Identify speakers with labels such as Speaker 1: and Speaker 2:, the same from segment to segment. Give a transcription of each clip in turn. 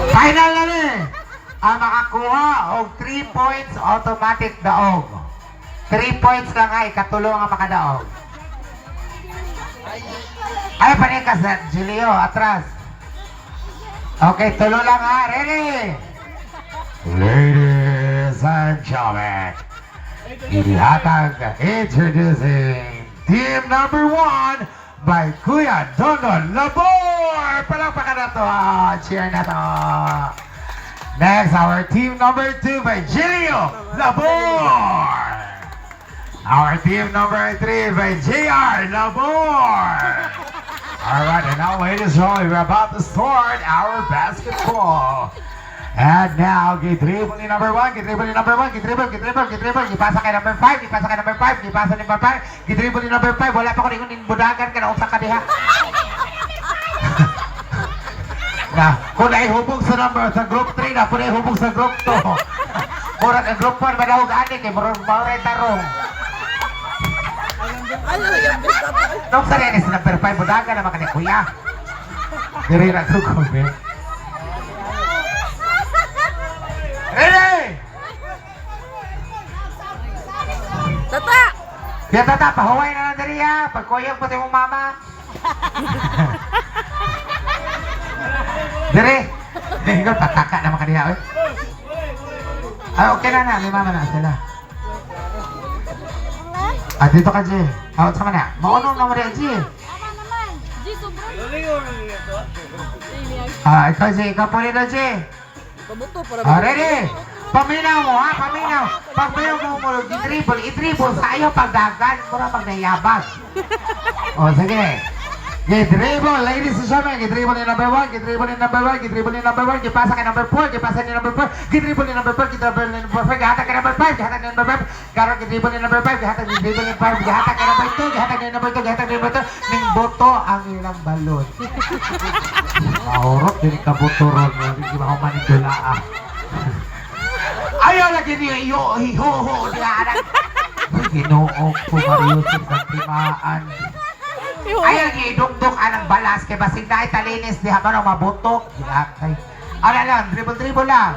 Speaker 1: Final na ni. Ang makakuha og 3 points automatic daog. 3 points lang ay katulong ang makadaog. Ay panikas na Julio atras. Okay, tulo lang ha. Ready? Ladies and gentlemen, ihatag introducing team number 1 by Kuya Dondon Labor! Palakpakan na to! Cheer na to! Next, our team number 2 by Gilio Labor! Our team number 3 by JR Labor! Alright, and now ladies and gentlemen, we're about to start our basketball. And now, get-dribble ni number 1, get-dribble ni number 1, get-dribble, ipasa kay number 5, ipasa kay number 5, ipasa ni number 5, get-dribble ni number 5, wala pa ko rin budagan ka na usak ka diha. Na, kung naihubog sa group 3 na, kung naihubog sa group 2. Murag ang group 1, madahog anik eh, murag tarong. Nung sa rin, sa number 5, budagan naman ka ni Kuya. Diri na ko, eh. Ready!
Speaker 2: Tata!
Speaker 1: Kaya tata, pahuway na lang dali ha. Pagkuyog pati mong mama. Diri! Ikaw, pataka naman kanina. Ay, okay na na. May mama na sila. Ah, dito ka, G. Out sa mana. Maunong naman rin, G. Ah, ikaw, G. Ikaw po rin, G. Ready? Paminaw mo ha, paminaw. Pag mayroon mo mulog, i-dribble sa iyo pagdagan, mura pag nayabas. O sige. Get-dribble, ladies and gentlemen, get-dribble ni number 1, get-dribble ni number 1, get-dribble ni number 1, gipasa kay number 4, gipasa ni number 4, get-dribble ni number 4, get-dribble ni number 4, gihatag kay number 5, gihatag ni number 5, karon get-dribble ni number 5, gihatag ni dribble ni 5, gihatag kay number 2, gihatag ni number 2, gihatag ni number 2, ning boto ang ilang balon. Maurot din ka boto ron, hindi mahuman ni Dula. Ayaw lagi niyo iho-ho di anak. Ginoo ko Mariusip sa timaan. Ayaw niyo idugdog anang balas kay basig na italinis di habang ang mabutok. Ginakay. Ala lang, dribble lang.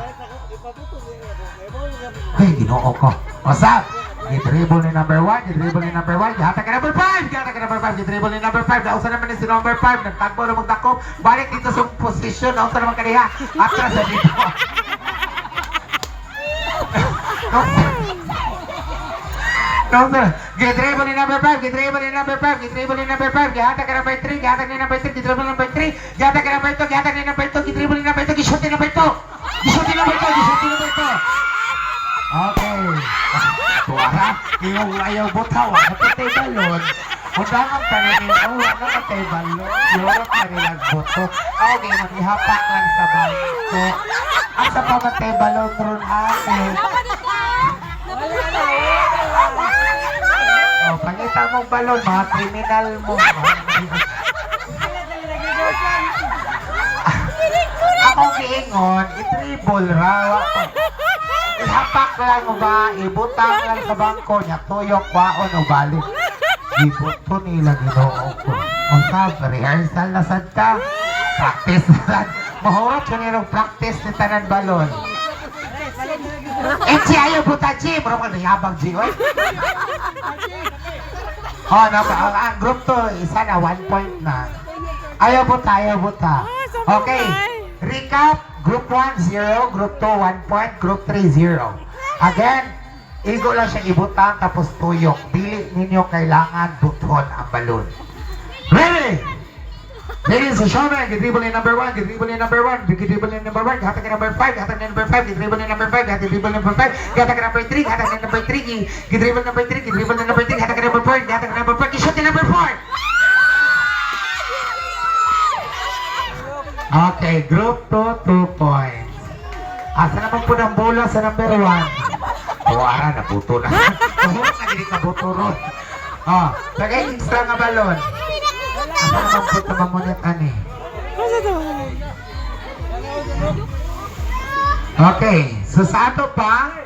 Speaker 1: Ay, ginoo ko. What's up? Get-dribble ni number 1, get-dribble ni number 1, gihatag ka number 5, gihatag ka number 5, get-dribble ni number 5, nausa naman ni si number 5, nagtagbo na magdakop, balik dito sa posisyon, nausa naman kaniha, atras sa dito. Get-dribble ni number 5, get-dribble ni number 5, get-dribble ni number 5, gihatag ka number 3, gihatag ni number 3, get-dribble ni number 3, gihatag ka number 2, gihatag ni number 2, get-dribble ni number 2, gishoot ni number 2, gishoot ni number 2, gishoot ni number 2. Okay. Tuwara, ayaw butaw, nakatay balon. Undangang tanin, nakatay balon. Yorot na nilang buto. Okay, manihapak lang sa bangko. At sa pamatay balon ron ate. Oh, pangita mong balon, mga kriminal mo. Akong giingon, i-dribble raw ako. Ihapak lang o ba, ibutang lang sa bangko niya, tuyok, waon o balik. Ibuto nila ginoo ko. O sab, rehearsal na sad ka. Practice na sad. Mahurot ko nilong practice ni tanan balon. Chi, ayaw buta, Chi. Muro ka nayabang, Chi, oy. Oh, ang group to, isa na, 1 point na. Ayaw buta. Okay, recap. Group 1, 0. Group 2, 1 point. Group 3, 0. Again, igo lang siya ibutang tapos tuyok. Dili ninyo kailangan buton ang balon. Ready? Ladies and gentlemen, get-dribble ni number 1, get-dribble ni number 1, get-dribble ni number 1, gihatag ni number 5, gihatag ni number 5, get-dribble ni number 5, get-dribble ni number 5, gihatag ni number 3, gihatag ni number 3, get-dribble number 3, get-dribble ni number 3, gihatag ni number 4, gihatag ni number 4, gi-shoot ni number 4. Okay, group 2, 2 points. Asa naman po ng bola sa number 1? Tuwara, nabuto na. Tuhulog na hindi kabuto ron. Oh, lagay extra nga balon. Asa naman po ito mamunit, ani? Okay, so sa ato pa,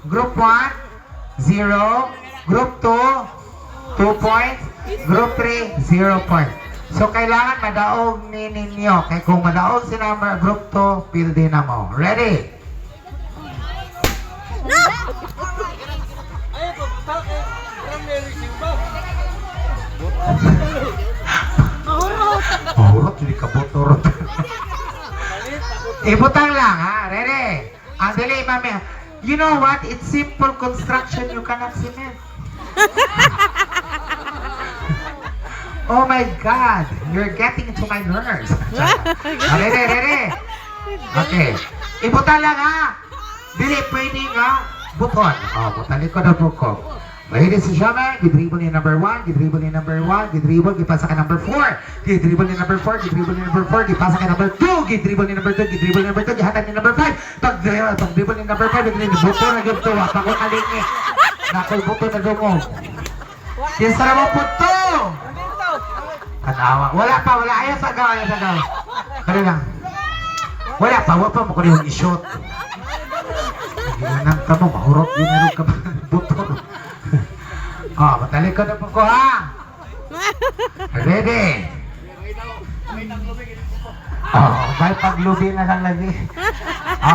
Speaker 1: group 1, 0. Group 2, 2 points. Group 3, 0 points. So, kailangan madaog ni ninyo. Kaya kung madaog si number group 2, pildi na mo. Ready? Mahurot, hindi ka botorot. Ibutang lang, ha? Ready? Ang dali, mami. You know what? It's simple construction. You cannot cement. Oh my God! You're getting into my nerves. Ready? Okay. Ibutang lang, ha? Dili, pwede nga. Buton. Oh, butali ko na po ko. Ladies and gentlemen, gidribble ni number 1, gidribble ni number 1, gidribble, gipasa ka number 4, gidribble ni number 4, gidribble ni number 4, gipasa ka number 2, gidribble ni number 2, gidribble ni number 2, gihatag ni number 5, pag-dribble ni number 5, gidribble ni buto na gito, pako kalingi, nakoy buto na dumog. Kisara mo po to! Kanawa, wala pa, ayaw sagaw. Kaya lang, wala pa mo ko yung i-shoot. Ginang ka mo, mahurot, ginarog ka pa, buto. Oh, matalik ko na po ko, ha? Ready? Oh, may paglubi na lang lagi.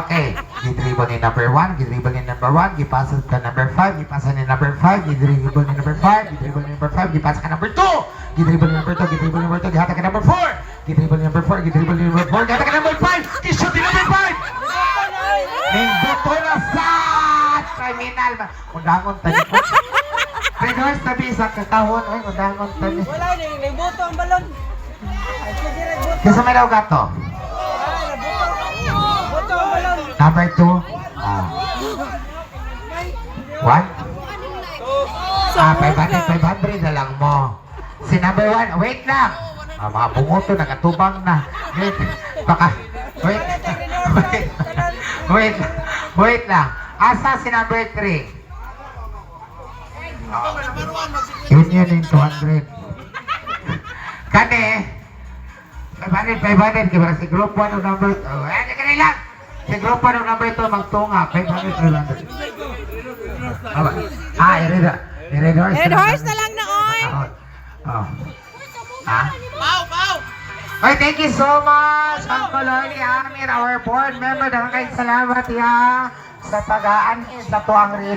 Speaker 1: Okay. Gidribble ni number 1, gidribble ni number 1, gipasa ka number 5, gipasa ni number 5, gidribble ni number 5, gidribble ni number 5, gipasa ka number 2, gidribble ni number 2, gidribble ni number 2, gihatag ka number 4, gidribble ni number 4, gidribble ni number 4, gihatag ka number 5, kishoot ni number 5! Ningbuto na sa criminal. Undangon tani ko. Red Horse tabi sa kakahon. Ay, undangon tani.
Speaker 3: Wala, nagbuto ang balon. Ay, sige, nagbuto.
Speaker 1: Kasi may daw gato.
Speaker 3: Nagbuto ang balon.
Speaker 1: Number 2. 1? 500 na lang mo. Si number 1, wait lang. Mga bungoto, nagatubang na. Wait, baka, wait lang. Asa si number 3? Yun yung 200. Kani, 500, kaya si group 1 o number 2. Kani lang. Si group 1 o number 2, magtunga. 500. Red Horse.
Speaker 2: Red Horse na lang na, oy.
Speaker 1: Oh. Ha? Oy, thank you so much, Uncle Loli Amir, our board member. Daghang kayong salamat, ya, sa pag-aanis sa tuang rin.